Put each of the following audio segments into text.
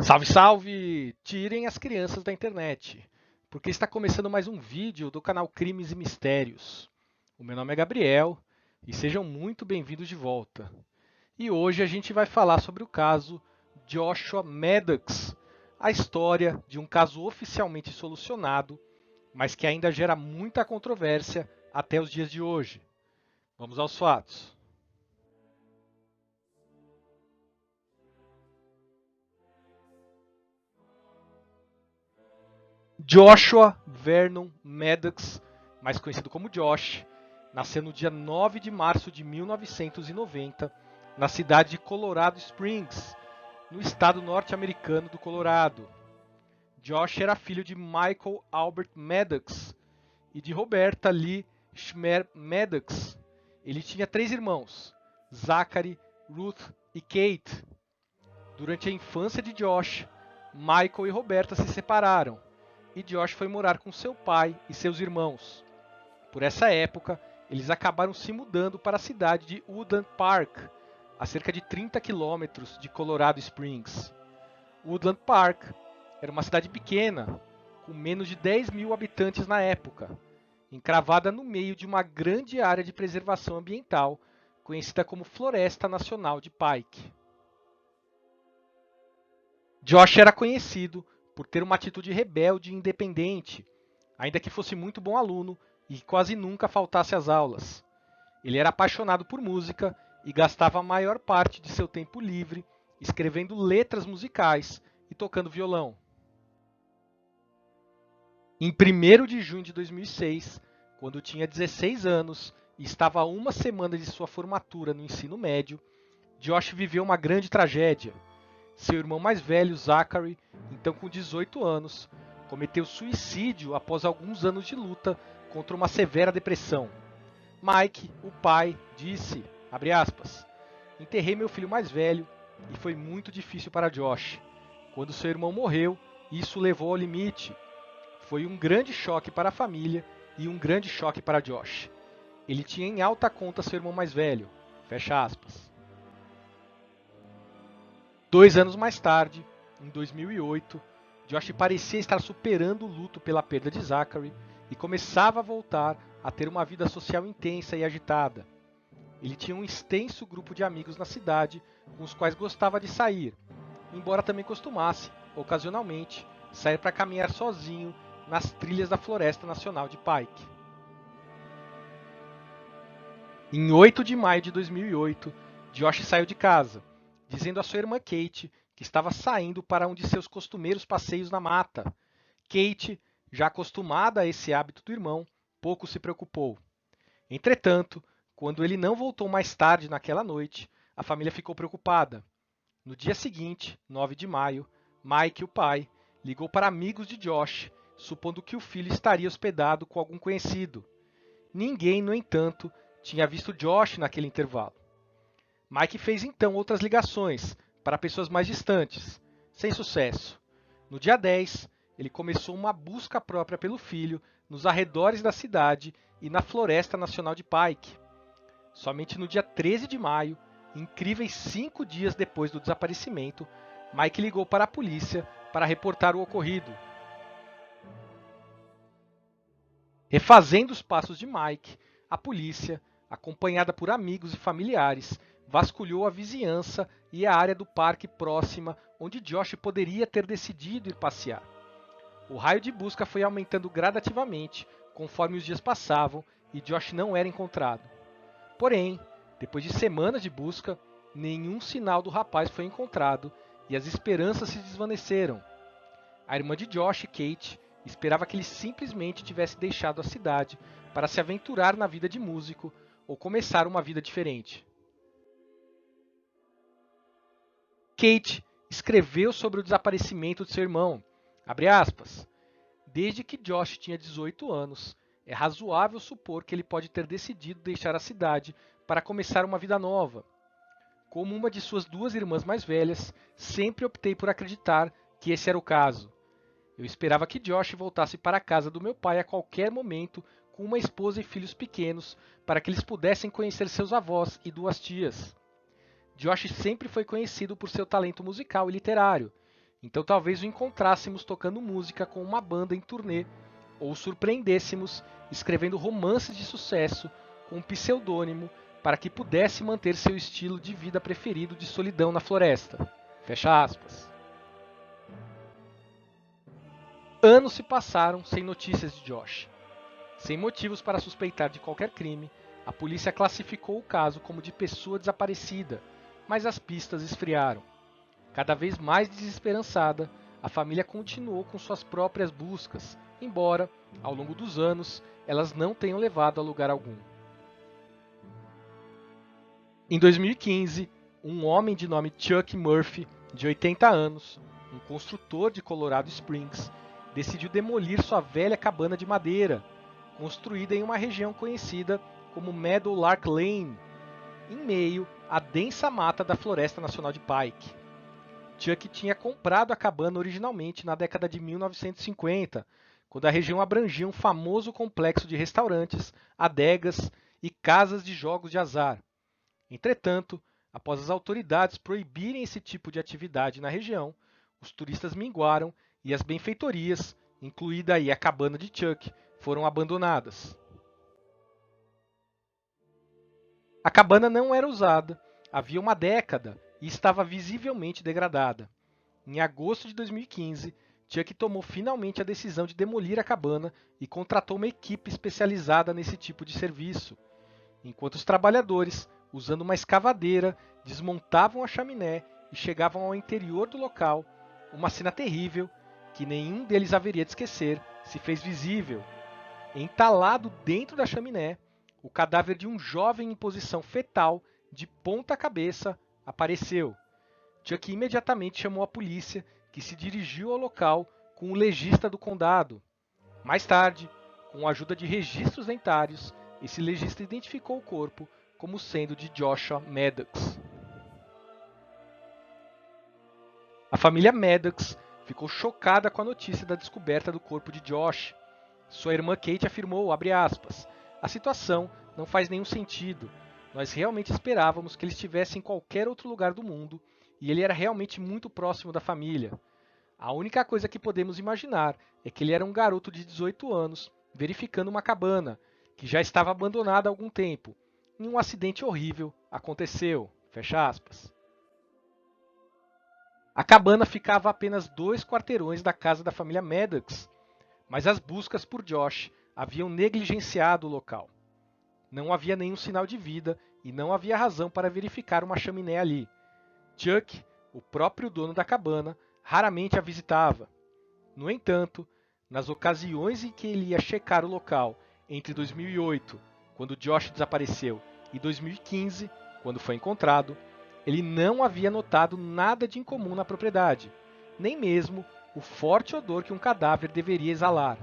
Salve, salve! Tirem as crianças da internet, porque está começando mais um vídeo do canal Crimes e Mistérios. O meu nome é Gabriel e sejam muito bem-vindos de volta. E hoje a gente vai falar sobre o caso Joshua Maddox, a história de um caso oficialmente solucionado, mas que ainda gera muita controvérsia até os dias de hoje. Vamos aos fatos. Joshua Vernon Maddox, mais conhecido como Josh, nasceu no dia 9 de março de 1990, na cidade de Colorado Springs, no estado norte-americano do Colorado. Josh era filho de Michael Albert Maddox e de Roberta Lee Schmer Maddox. Ele tinha 3 irmãos, Zachary, Ruth e Kate. Durante a infância de Josh, Michael e Roberta se separaram e Josh foi morar com seu pai e seus irmãos. Por essa época, eles acabaram se mudando para a cidade de Woodland Park, a cerca de 30 quilômetros de Colorado Springs. Woodland Park era uma cidade pequena, com menos de 10 mil habitantes na época, encravada no meio de uma grande área de preservação ambiental, conhecida como Floresta Nacional de Pike. Josh era conhecido por ter uma atitude rebelde e independente, ainda que fosse muito bom aluno e quase nunca faltasse às aulas. Ele era apaixonado por música e gastava a maior parte de seu tempo livre escrevendo letras musicais e tocando violão. Em 1º de junho de 2006, quando tinha 16 anos e estava a uma semana de sua formatura no ensino médio, Josh viveu uma grande tragédia. Seu irmão mais velho, Zachary, então com 18 anos, cometeu suicídio após alguns anos de luta contra uma severa depressão. Mike, o pai, disse, abre aspas, enterrei meu filho mais velho e foi muito difícil para Josh. Quando seu irmão morreu, isso o levou ao limite. Foi um grande choque para a família e um grande choque para Josh. Ele tinha em alta conta seu irmão mais velho. Fecha aspas. 2 anos mais tarde, em 2008, Josh parecia estar superando o luto pela perda de Zachary e começava a voltar a ter uma vida social intensa e agitada. Ele tinha um extenso grupo de amigos na cidade com os quais gostava de sair, embora também costumasse, ocasionalmente, sair para caminhar sozinho nas trilhas da Floresta Nacional de Pike. Em 8 de maio de 2008, Josh saiu de casa, dizendo à sua irmã Kate que estava saindo para um de seus costumeiros passeios na mata. Kate, já acostumada a esse hábito do irmão, pouco se preocupou. Entretanto, quando ele não voltou mais tarde naquela noite, a família ficou preocupada. No dia seguinte, 9 de maio, Mike, o pai, ligou para amigos de Josh, supondo que o filho estaria hospedado com algum conhecido. Ninguém, no entanto, tinha visto Josh naquele intervalo. Mike fez então outras ligações para pessoas mais distantes, sem sucesso. No dia 10, ele começou uma busca própria pelo filho nos arredores da cidade e na Floresta Nacional de Pike. Somente no dia 13 de maio, incríveis 5 dias depois do desaparecimento, Mike ligou para a polícia para reportar o ocorrido. Refazendo os passos de Mike, a polícia, acompanhada por amigos e familiares, vasculhou a vizinhança e a área do parque próxima onde Josh poderia ter decidido ir passear. O raio de busca foi aumentando gradativamente conforme os dias passavam e Josh não era encontrado. Porém, depois de semanas de busca, nenhum sinal do rapaz foi encontrado e as esperanças se desvaneceram. A irmã de Josh, Kate, esperava que ele simplesmente tivesse deixado a cidade para se aventurar na vida de músico ou começar uma vida diferente. Kate escreveu sobre o desaparecimento de seu irmão. Abre aspas. Desde que Josh tinha 18 anos, é razoável supor que ele pode ter decidido deixar a cidade para começar uma vida nova. Como uma de suas 2 irmãs mais velhas, sempre optei por acreditar que esse era o caso. Eu esperava que Josh voltasse para a casa do meu pai a qualquer momento com uma esposa e filhos pequenos para que eles pudessem conhecer seus avós e 2 tias. Josh sempre foi conhecido por seu talento musical e literário, Então talvez o encontrássemos tocando música com uma banda em turnê, ou o surpreendêssemos escrevendo romances de sucesso com um pseudônimo para que pudesse manter seu estilo de vida preferido de solidão na floresta. Fecha aspas. Anos se passaram sem notícias de Josh. Sem motivos para suspeitar de qualquer crime, a polícia classificou o caso como de pessoa desaparecida, mas as pistas esfriaram. Cada vez mais desesperançada, a família continuou com suas próprias buscas, embora, ao longo dos anos, elas não tenham levado a lugar algum. Em 2015, um homem de nome Chuck Murphy, de 80 anos, um construtor de Colorado Springs, decidiu demolir sua velha cabana de madeira, construída em uma região conhecida como Meadowlark Lane, em meio à densa mata da Floresta Nacional de Pike. Chuck tinha comprado a cabana originalmente na década de 1950, quando a região abrangia um famoso complexo de restaurantes, adegas e casas de jogos de azar. Entretanto, após as autoridades proibirem esse tipo de atividade na região, os turistas minguaram e as benfeitorias, incluída aí a cabana de Chuck, foram abandonadas. A cabana não era usada, havia uma década e estava visivelmente degradada. Em agosto de 2015, Chuck tomou finalmente a decisão de demolir a cabana e contratou uma equipe especializada nesse tipo de serviço. Enquanto os trabalhadores, usando uma escavadeira, desmontavam a chaminé e chegavam ao interior do local, uma cena terrível, que nenhum deles haveria de esquecer, se fez visível. Entalado dentro da chaminé, o cadáver de um jovem em posição fetal, de ponta cabeça, apareceu. Chuck imediatamente chamou a polícia, que se dirigiu ao local com o legista do condado. Mais tarde, com a ajuda de registros dentários, esse legista identificou o corpo como sendo de Joshua Maddox. A família Maddox ficou chocada com a notícia da descoberta do corpo de Josh. Sua irmã Kate afirmou, abre aspas, a situação não faz nenhum sentido. Nós realmente esperávamos que ele estivesse em qualquer outro lugar do mundo e ele era realmente muito próximo da família. A única coisa que podemos imaginar é que ele era um garoto de 18 anos verificando uma cabana, que já estava abandonada há algum tempo, e um acidente horrível aconteceu. Fecha aspas. A cabana ficava a apenas 2 quarteirões da casa da família Maddox, mas as buscas por Josh haviam negligenciado o local. Não havia nenhum sinal de vida e não havia razão para verificar uma chaminé ali. Chuck, o próprio dono da cabana, raramente a visitava. No entanto, nas ocasiões em que ele ia checar o local entre 2008, quando Josh desapareceu, e 2015, quando foi encontrado, ele não havia notado nada de incomum na propriedade, nem mesmo o forte odor que um cadáver deveria exalar.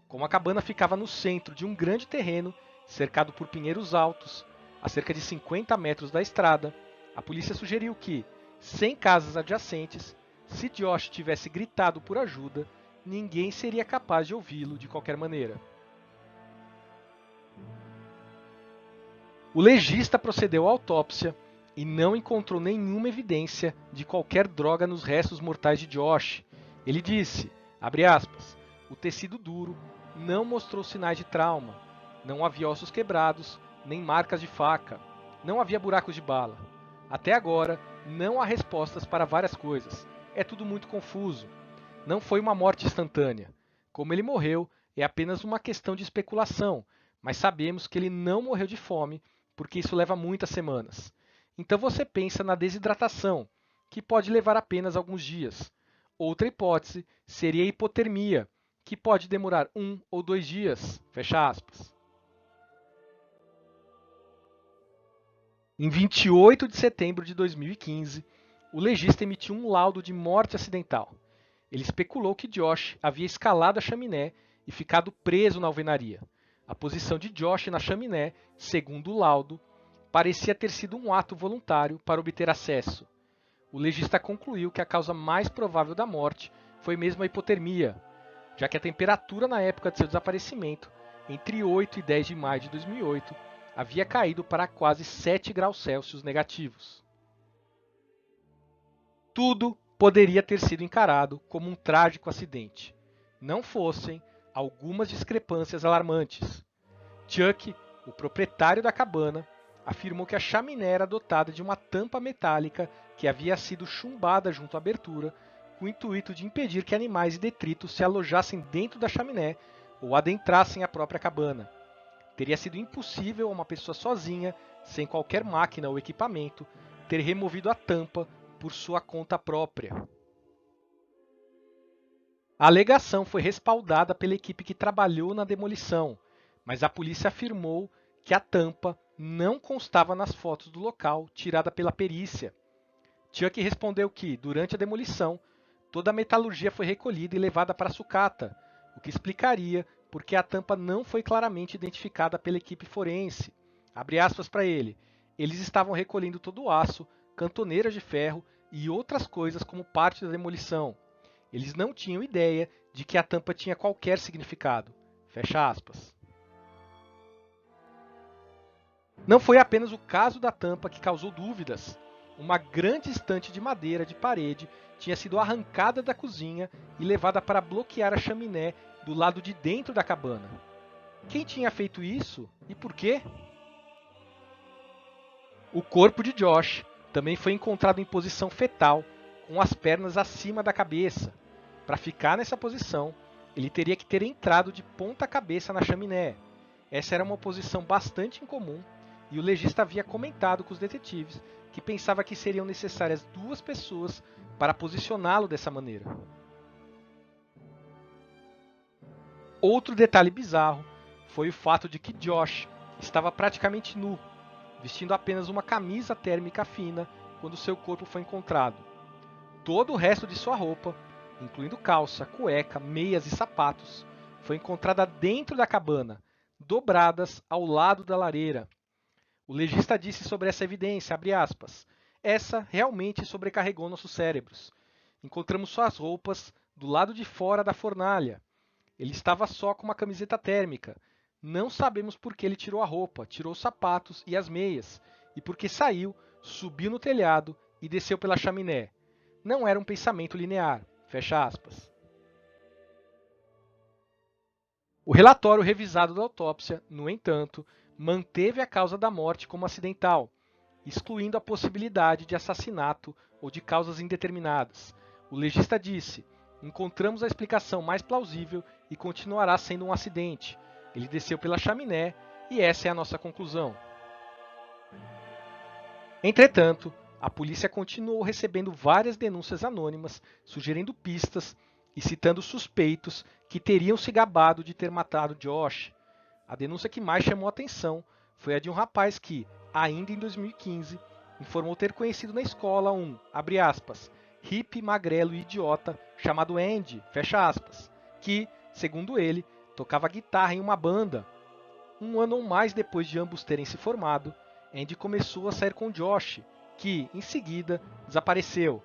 Como a cabana ficava no centro de um grande terreno, cercado por pinheiros altos, a cerca de 50 metros da estrada, a polícia sugeriu que, sem casas adjacentes, se Josh tivesse gritado por ajuda, ninguém seria capaz de ouvi-lo de qualquer maneira. O legista procedeu à autópsia e não encontrou nenhuma evidência de qualquer droga nos restos mortais de Josh. Ele disse, abre aspas, o tecido duro não mostrou sinais de trauma, não havia ossos quebrados, nem marcas de faca, não havia buracos de bala. Até agora, não há respostas para várias coisas. É tudo muito confuso. Não foi uma morte instantânea. Como ele morreu, é apenas uma questão de especulação, mas sabemos que ele não morreu de fome, porque isso leva muitas semanas. Então você pensa na desidratação, que pode levar apenas alguns dias. Outra hipótese seria a hipotermia, que pode demorar 1 ou 2 dias. Fecha aspas. Em 28 de setembro de 2015, o legista emitiu um laudo de morte acidental. Ele especulou que Josh havia escalado a chaminé e ficado preso na alvenaria. A posição de Josh na chaminé, segundo o laudo, parecia ter sido um ato voluntário para obter acesso. O legista concluiu que a causa mais provável da morte foi mesmo a hipotermia, já que a temperatura na época de seu desaparecimento, entre 8 e 10 de maio de 2008, havia caído para quase 7 graus Celsius negativos. Tudo poderia ter sido encarado como um trágico acidente, não fossem algumas discrepâncias alarmantes. Chuck, o proprietário da cabana, afirmou que a chaminé era dotada de uma tampa metálica que havia sido chumbada junto à abertura, com o intuito de impedir que animais e detritos se alojassem dentro da chaminé ou adentrassem a própria cabana. Teria sido impossível a uma pessoa sozinha, sem qualquer máquina ou equipamento, ter removido a tampa por sua conta própria. A alegação foi respaldada pela equipe que trabalhou na demolição, mas a polícia afirmou que a tampa não constava nas fotos do local tirada pela perícia. Chuck respondeu que, durante a demolição, toda a metalurgia foi recolhida e levada para a sucata, o que explicaria por que a tampa não foi claramente identificada pela equipe forense. Abre aspas para ele. Eles estavam recolhendo todo o aço, cantoneiras de ferro e outras coisas como parte da demolição. Eles não tinham ideia de que a tampa tinha qualquer significado. Fecha aspas. Não foi apenas o caso da tampa que causou dúvidas. Uma grande estante de madeira de parede tinha sido arrancada da cozinha e levada para bloquear a chaminé do lado de dentro da cabana. Quem tinha feito isso e por quê? O corpo de Josh também foi encontrado em posição fetal, com as pernas acima da cabeça. Para ficar nessa posição, ele teria que ter entrado de ponta cabeça na chaminé. Essa era uma posição bastante incomum e o legista havia comentado com os detetives que pensava que seriam necessárias 2 pessoas para posicioná-lo dessa maneira. Outro detalhe bizarro foi o fato de que Josh estava praticamente nu, vestindo apenas uma camisa térmica fina quando seu corpo foi encontrado. Todo o resto de sua roupa, incluindo calça, cueca, meias e sapatos, foi encontrada dentro da cabana, dobradas ao lado da lareira. O legista disse sobre essa evidência, abre aspas, essa realmente sobrecarregou nossos cérebros. Encontramos suas roupas do lado de fora da fornalha. Ele estava só com uma camiseta térmica. Não sabemos por que ele tirou a roupa, tirou os sapatos e as meias, e porque saiu, subiu no telhado e desceu pela chaminé. Não era um pensamento linear. Fecha aspas. O relatório revisado da autópsia, no entanto, manteve a causa da morte como acidental, excluindo a possibilidade de assassinato ou de causas indeterminadas. O legista disse: encontramos a explicação mais plausível e continuará sendo um acidente. Ele desceu pela chaminé e essa é a nossa conclusão. Entretanto, a polícia continuou recebendo várias denúncias anônimas, sugerindo pistas e citando suspeitos que teriam se gabado de ter matado Josh. A denúncia que mais chamou a atenção foi a de um rapaz que, ainda em 2015, informou ter conhecido na escola um, abre aspas, hippie, magrelo e idiota chamado Andy, fecha aspas, que, segundo ele, tocava guitarra em uma banda. Um ano ou mais depois de ambos terem se formado, Andy começou a sair com Josh, que, em seguida, desapareceu.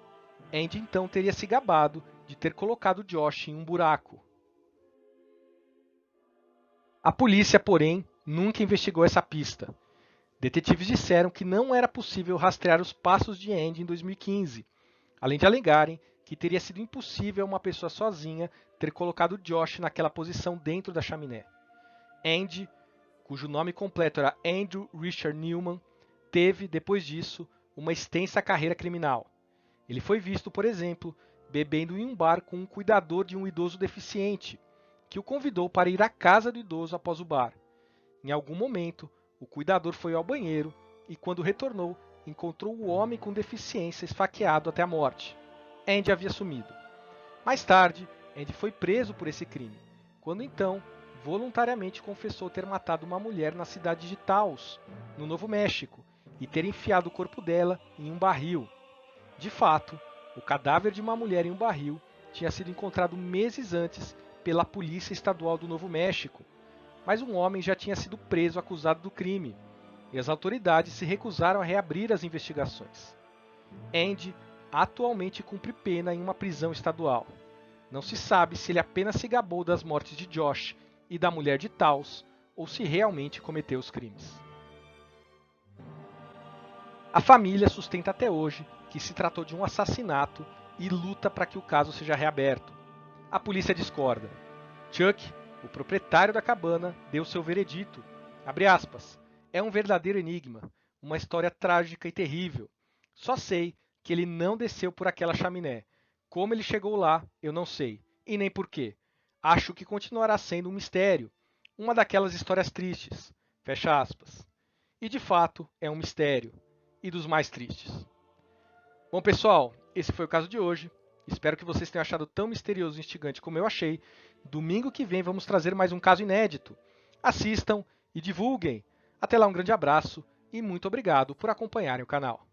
Andy então teria se gabado de ter colocado Josh em um buraco. A polícia, porém, nunca investigou essa pista. Detetives disseram que não era possível rastrear os passos de Andy em 2015, além de alegarem que teria sido impossível uma pessoa sozinha ter colocado Josh naquela posição dentro da chaminé. Andy, cujo nome completo era Andrew Richard Newman, teve, depois disso, uma extensa carreira criminal. Ele foi visto, por exemplo, bebendo em um bar com um cuidador de um idoso deficiente, que o convidou para ir à casa do idoso após o bar. Em algum momento, o cuidador foi ao banheiro e, quando retornou, encontrou o homem com deficiência esfaqueado até a morte. Andy havia sumido. Mais tarde, Andy foi preso por esse crime, quando então, voluntariamente confessou ter matado uma mulher na cidade de Taos, no Novo México, e ter enfiado o corpo dela em um barril. De fato, o cadáver de uma mulher em um barril tinha sido encontrado meses antes pela Polícia Estadual do Novo México, mas um homem já tinha sido preso acusado do crime, e as autoridades se recusaram a reabrir as investigações. Andy atualmente cumpre pena em uma prisão estadual. Não se sabe se ele apenas se gabou das mortes de Josh e da mulher de Taos, ou se realmente cometeu os crimes. A família sustenta até hoje que se tratou de um assassinato e luta para que o caso seja reaberto. A polícia discorda. Chuck, o proprietário da cabana, deu seu veredito. Abre aspas. É um verdadeiro enigma, uma história trágica e terrível. Só sei que ele não desceu por aquela chaminé. Como ele chegou lá, eu não sei, e nem por quê. Acho que continuará sendo um mistério, uma daquelas histórias tristes. Fecha aspas. E de fato é um mistério, e dos mais tristes. Bom, pessoal, esse foi o caso de hoje. Espero que vocês tenham achado tão misterioso e instigante como eu achei. Domingo que vem vamos trazer mais um caso inédito. Assistam e divulguem. Até lá, um grande abraço e muito obrigado por acompanharem o canal.